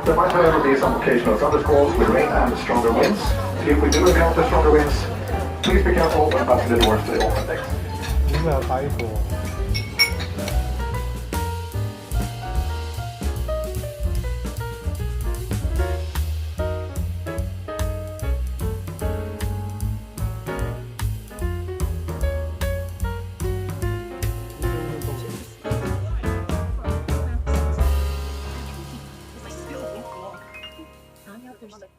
There might however be some occasional thundersqualls with rain and stronger winds. If we do encounter stronger winds, please be careful when passing the doors to the open decks. 뭔가 가이고.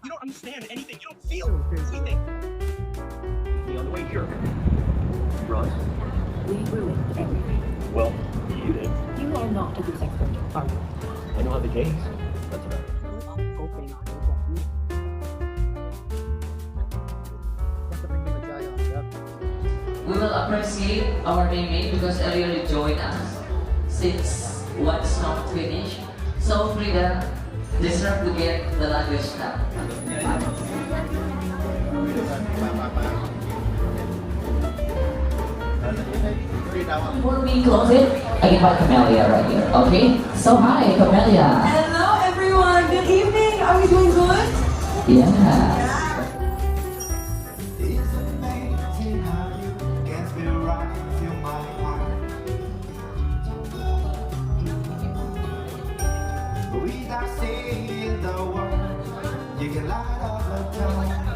You don't understand anything. You don't feel anything. The other way here. Russ? We ruined everything. Well, you did. You are not a goose expert, are you? I know how the games. That's about it. We will appreciate our teammate because earlier joined us since what's not finished. So Frida deserve to get the luggage now. Before we close it, I invite Camelia right here. Okay? So hi, Camelia. Hello everyone, good evening. Are we doing good? Yeah. It's amazing how you can feel right through my heart. Without saying the word, you can light up a town.